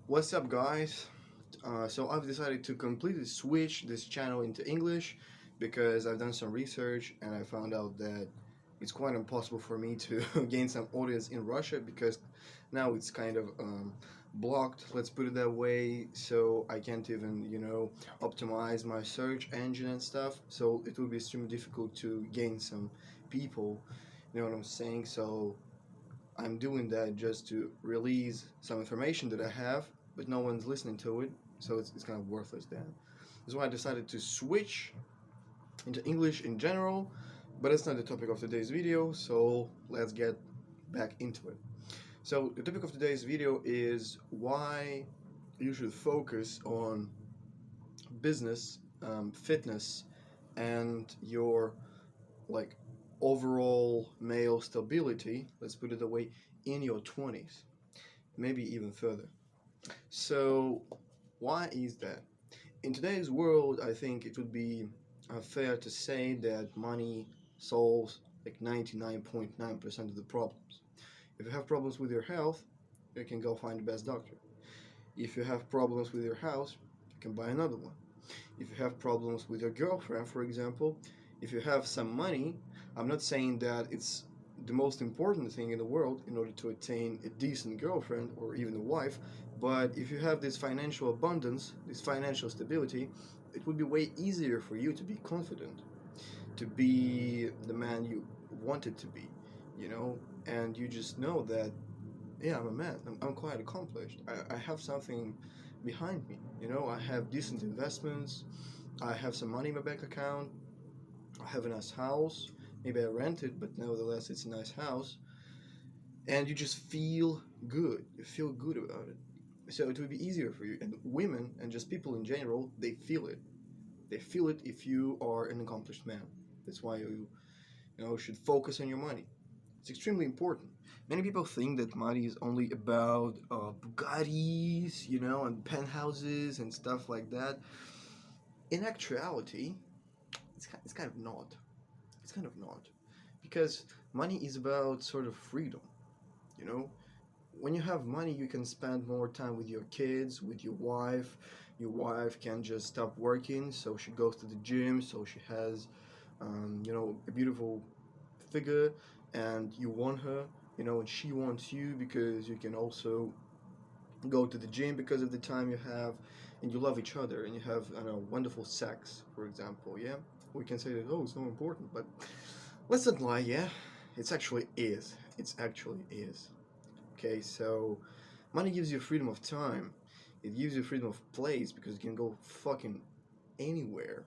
What's up, guys? So I've decided to completely switch this channel into English because I've done some research and I found out that it's quite impossible for me to gain some audience in Russia because now it's kind of blocked, let's put it that way. So I can't even, optimize my search engine and stuff. So it will be extremely difficult to gain some people, you know what I'm saying? So I'm doing that just to release some information that I have, but no one's listening to it, so it's kind of worthless then. That's why I decided to switch into English in general, but it's not the topic of today's video, so let's get back into it. So the topic of today's video is why you should focus on business, fitness, and your like overall male stability, let's put it that way, in your 20s, maybe even further. So, why is that? In today's world, I think it would be fair to say that money solves like 99.9% of the problems. If you have problems with your health, you can go find the best doctor. If you have problems with your house, you can buy another one. If you have problems with your girlfriend, for example, if you have some money, I'm not saying that it's the most important thing in the world in order to attain a decent girlfriend or even a wife, but if you have this financial abundance, this financial stability, it would be way easier for you to be confident, to be the man you wanted to be, you know, and you just know that, yeah, I'm a man, I'm quite accomplished, I have something behind me, I have decent investments, I have some money in my bank account, I have a nice house. Maybe I rent it, but nevertheless, it's a nice house. And you just feel good. You feel good about it. So it will be easier for you. And women and just people in general, they feel it. They feel it if you are an accomplished man. That's why you should focus on your money. It's extremely important. Many people think that money is only about Bugattis, and penthouses and stuff like that. In actuality, it's kind of not. It's kind of not. Because money is about sort of freedom, you know? When you have money, you can spend more time with your kids, with your wife. Your wife can just stop working, so she goes to the gym, so she has, a beautiful figure, and you want her, and she wants you because you can also go to the gym because of the time you have, and you love each other, and you have, I don't know, wonderful sex, for example, yeah? We can say that, oh, it's not important, but let's not lie, yeah? It's actually is. It's actually is. Okay, so money gives you freedom of time. It gives you freedom of place because you can go fucking anywhere.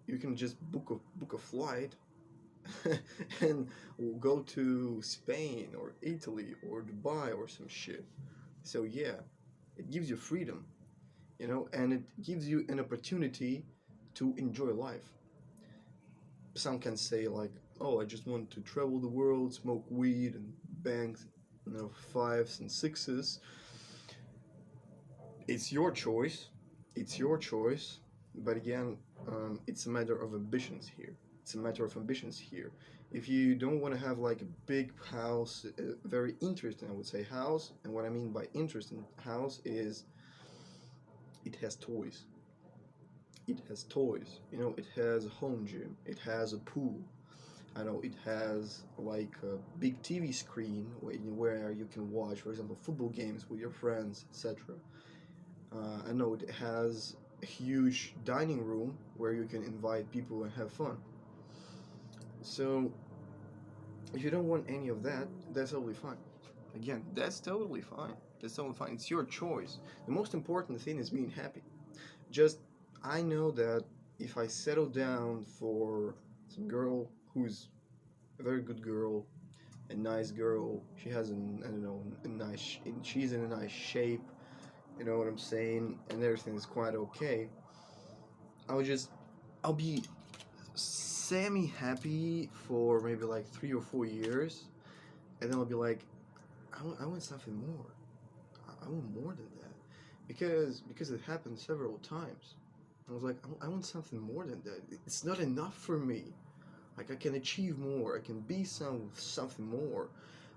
You can just book a flight and go to Spain or Italy or Dubai or some shit. So yeah, it gives you freedom, and it gives you an opportunity to enjoy life. Some can say like, oh, I just want to travel the world, smoke weed, and bang, fives and sixes. It's your choice. It's your choice. But again, it's a matter of ambitions here. It's a matter of ambitions here. If you don't want to have like a big house, a very interesting, I would say, house, and what I mean by interesting house is it has toys. It has toys. It has a home gym. It has a pool. I know it has like a big TV screen where you can watch, for example, football games with your friends, etc. I know it has a huge dining room where you can invite people and have fun. So if you don't want any of that, that's totally fine. Again, that's totally fine. That's totally fine. It's your choice. The most important thing is being happy. Just I know that if I settle down for some girl who's a very good girl, a nice girl, she has an I don't know a nice she's in a nice shape, you know what I'm saying, and everything is quite okay. I'll just I'll be semi happy for maybe like 3 or 4 years, and then I'll be like, I want something more. I want more than that, because it happened several times. I was like, I want something more than that. It's not enough for me. Like I can achieve more. I can be something more.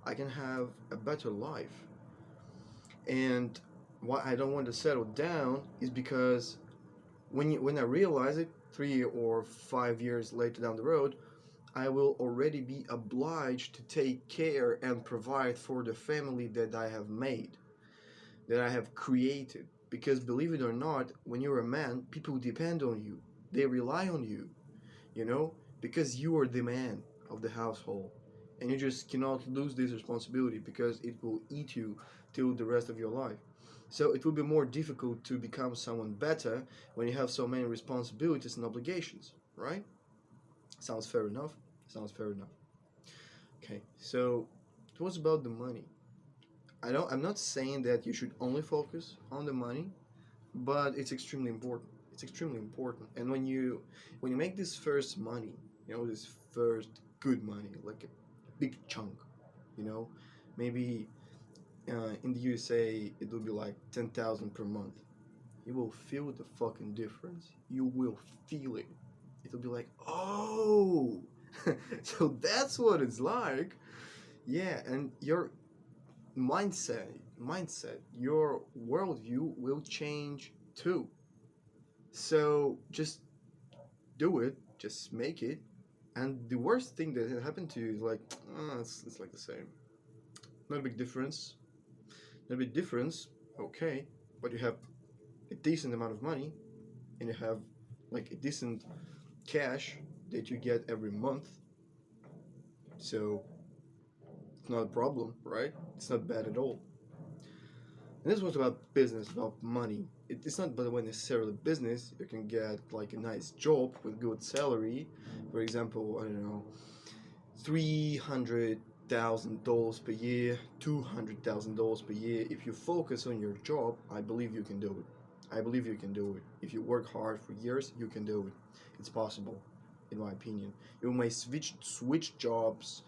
I can have a better life. And why I don't want to settle down is because when I realize it 3 or 5 years later down the road, I will already be obliged to take care and provide for the family that I have made, that I have created. Because believe it or not, when you're a man, people depend on you. They rely on you, you know, because you are the man of the household. And you just cannot lose this responsibility because it will eat you till the rest of your life. So it will be more difficult to become someone better when you have so many responsibilities and obligations, right? Sounds fair enough. Sounds fair enough. Okay, so it was about the money. I'm not saying that you should only focus on the money, but it's extremely important. It's extremely important. And when you make this first money, this first good money, like a big chunk, you know, maybe in the USA it will be like 10,000 per month. You will feel the fucking difference. You will feel it. It will be like, oh, so that's what it's like. Yeah, and your mindset, your worldview will change too. So just do it, just make it. And the worst thing that happened to you is like, it's like the same. Not a big difference. Not a big difference. Okay, but you have a decent amount of money, and you have like a decent cash that you get every month. So it's not a problem, right? It's not bad at all. And this was about business, about money. It's not, by the way, necessarily business. You can get like a nice job with good salary. For example, I don't know, $300,000 per year, $200,000 per year. If you focus on your job, I believe you can do it. I believe you can do it. If you work hard for years, you can do it. It's possible, in my opinion. You may switch jobs,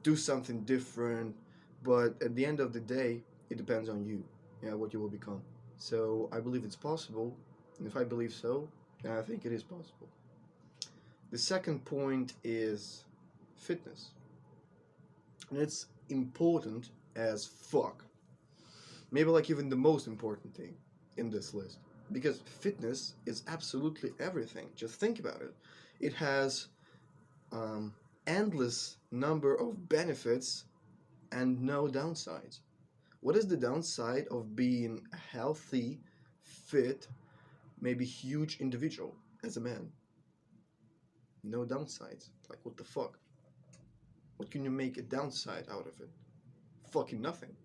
do something different, but at the end of the day, it depends on you, yeah, what you will become. So I believe it's possible, and if I believe so, then I think it is possible. The second point is fitness, and it's important as fuck. Maybe like even the most important thing in this list, because fitness is absolutely everything. Just think about it. It has um, endless number of benefits and no downsides. What is the downside of being a healthy, fit, maybe huge individual as a man? No downsides. Like, what the fuck? What can you make a downside out of it? Fucking nothing.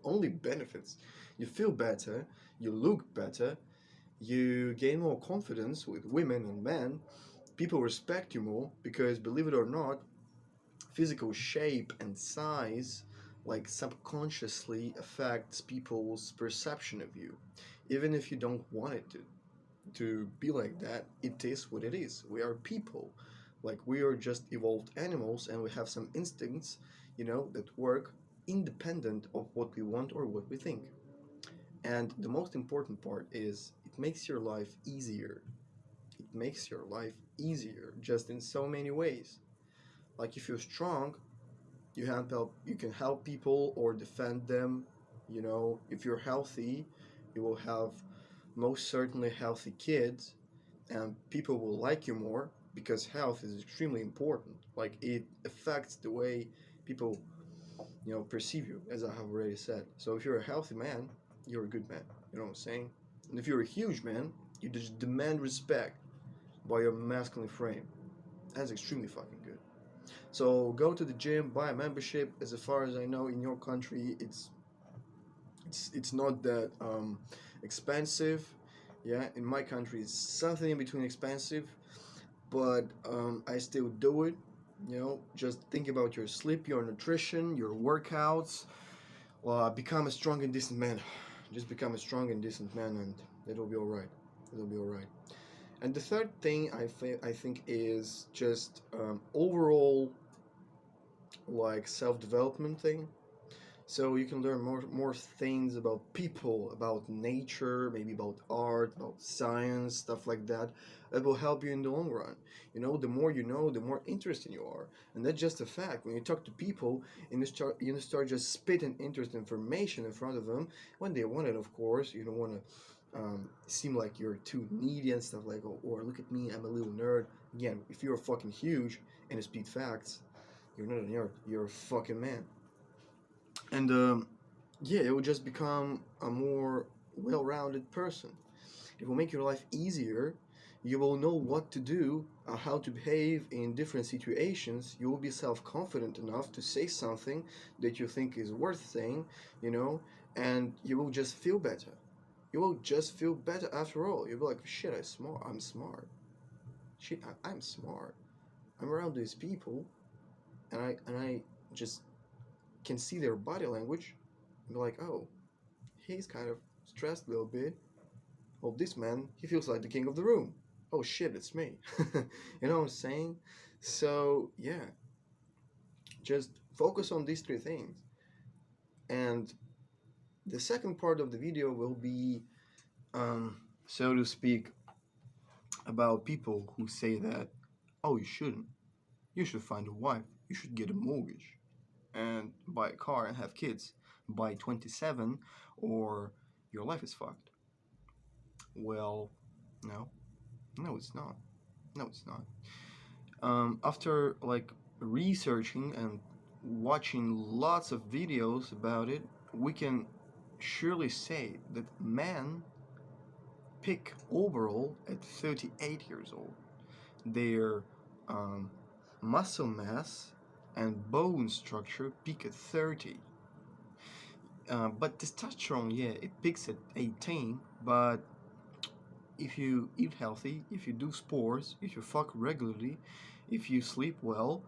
Only benefits. You feel better, you look better, you gain more confidence with women and men, people respect you more because, believe it or not, physical shape and size like subconsciously affects people's perception of you, even if you don't want it to be like that. It is what it is. We are people, like we are just evolved animals, and we have some instincts, that work independent of what we want or what we think. And the most important part is it makes your life easier. It makes your life easier just in so many ways. Like if you're strong, you can help people or defend them. If you're healthy, you will have most certainly healthy kids, and people will like you more because health is extremely important. Like it affects the way people perceive you, as I have already said. So if you're a healthy man, you're a good man. You know what I'm saying? And if you're a huge man, you just demand respect by your masculine frame. That's extremely fucking good. So go to the gym, buy a membership. As far as I know, in your country, it's not that expensive. Yeah, in my country, it's something in between expensive, but I still do it. Just think about your sleep, your nutrition, your workouts. Become a strong and decent man. Just become a strong and decent man, and it'll be all right. It'll be all right. And the third thing I think is just overall like self development thing. So you can learn more things about people, about nature, maybe about art, about science, stuff like that. That will help you in the long run. You know, the more you know, the more interesting you are, and that's just a fact. When you talk to people and you start just spitting interest information in front of them when they want it. Of course, you don't want to seem like you're too needy and stuff like, oh, or look at me, I'm a little nerd. Again, if you're fucking huge and you speak facts, you're not a nerd. You're a fucking man. And yeah, it will just become a more well-rounded person. It will make your life easier. You will know what to do, how to behave in different situations. You will be self-confident enough to say something that you think is worth saying, you know, and you will just feel better. You will just feel better after all. You'll be like, shit, I'm smart. I'm smart. Shit, I'm smart. I'm around these people, and I just can see their body language and be like, oh, he's kind of stressed a little bit. Oh, this man, he feels like the king of the room. Oh shit, it's me. You know what I'm saying? So, yeah, just focus on these three things. And the second part of the video will be, so to speak, about people who say that, oh, you shouldn't. You should find a wife. You should get a mortgage and buy a car and have kids by 27, or your life is fucked. Well, no. No, it's not. No, it's not. After like researching and watching lots of videos about it, we can surely say that men peak overall at 38 years old. Their um, muscle mass and bone structure peak at 30. But testosterone, yeah, it peaks at 18. But if you eat healthy, if you do sports, if you fuck regularly, if you sleep well,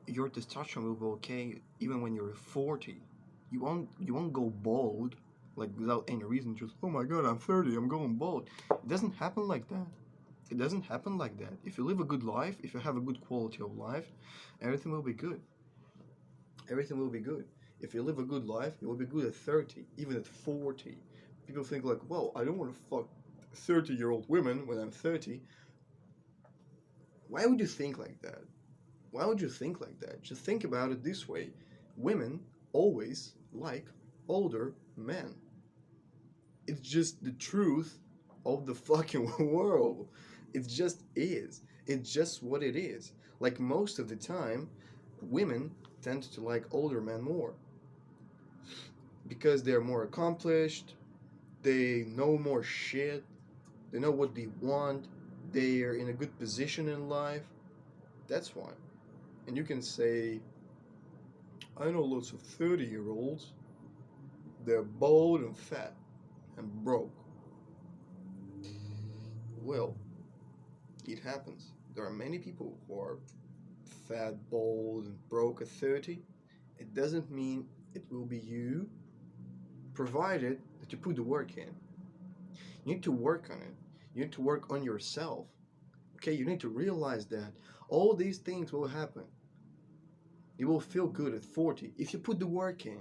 your testosterone will be okay even when you're 40. You won't go bald like without any reason. Just, oh my god, I'm 30, I'm going bald. It doesn't happen like that. It doesn't happen like that. If you live a good life, if you have a good quality of life, everything will be good. Everything will be good. If you live a good life, it will be good at 30, even at 40. People think like, well, I don't want to fuck 30-year-old women when I'm 30. Why would you think like that? Why would you think like that? Just think about it this way. Women always like older men. It's just the truth of the fucking world. It just is. It's just what it is. Like most of the time, women tend to like older men more because they're more accomplished, they know more shit, they know what they want, they're in a good position in life. That's why. And you can say, I know lots of 30-year-olds, they're bald and fat and broke. Well, it happens. There are many people who are fat, bald, and broke at 30. It doesn't mean it will be you, provided that you put the work in. You need to work on it. You need to work on yourself. Okay, you need to realize that all these things will happen. You will feel good at 40 if you put the work in.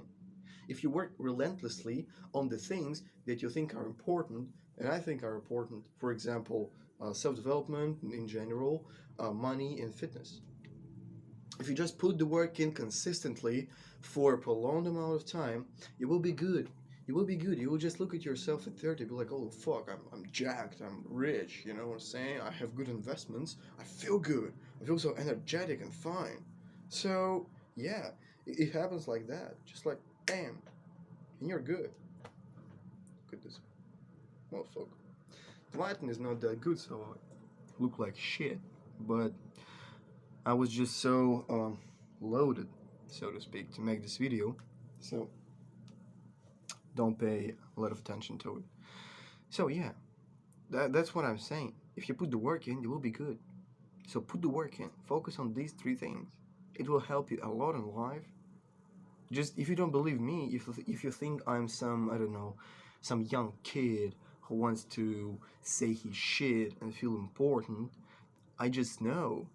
If you work relentlessly on the things that you think are important, and I think are important, for example, self-development in general, money and fitness. If you just put the work in consistently for a prolonged amount of time, you will be good. You will be good. You will just look at yourself at 30, be like, oh fuck, I'm jacked, I'm rich, you know what I'm saying? I have good investments, I feel good, I feel so energetic and fine. So, yeah, it happens like that. Just like, bam, and you're good. Look at this motherfucker. The lighting is not that good, so I look like shit. But I was just so loaded, so to speak, to make this video. So don't pay a lot of attention to it. So yeah, that's what I'm saying. If you put the work in, you will be good. So put the work in. Focus on these three things. It will help you a lot in life. Just if you don't believe me, if you think I'm some, I don't know, some young kid who wants to say his shit and feel important, I just know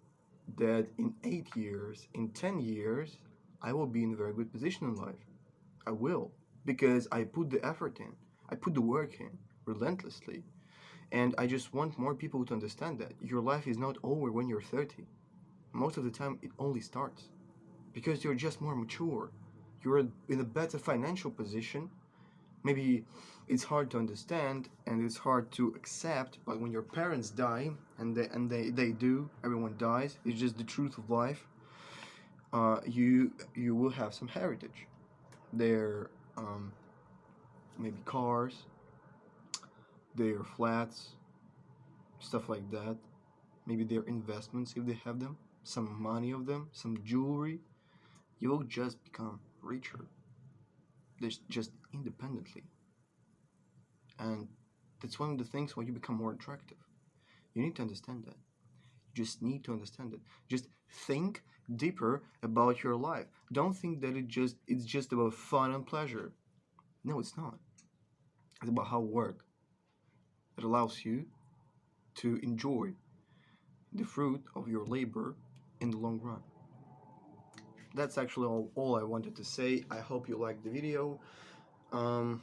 that in 8 years, in 10 years, I will be in a very good position in life. I will, because I put the effort in, I put the work in relentlessly. And I just want more people to understand that your life is not over when you're 30. Most of the time, it only starts because you're just more mature. You're in a better financial position. Maybe it's hard to understand and it's hard to accept, but when your parents die, and they do, everyone dies, it's just the truth of life. You will have some heritage. Their maybe cars, their flats, stuff like that. Maybe their investments if they have them, some money of them, some jewelry. You will just become richer, just independently, and that's one of the things why you become more attractive. You need to understand that. You just need to understand it. Just think deeper about your life. Don't think that it's just about fun and pleasure. No, it's not. It's about how work that allows you to enjoy the fruit of your labor in the long run. That's actually all I wanted to say. I hope you liked the video. Um,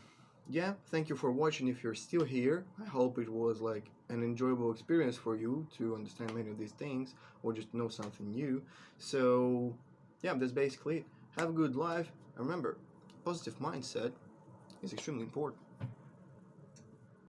yeah, thank you for watching. If you're still here, I hope it was like an enjoyable experience for you to understand many of these things or just know something new. So, yeah, that's basically it. Have a good life. And remember, positive mindset is extremely important.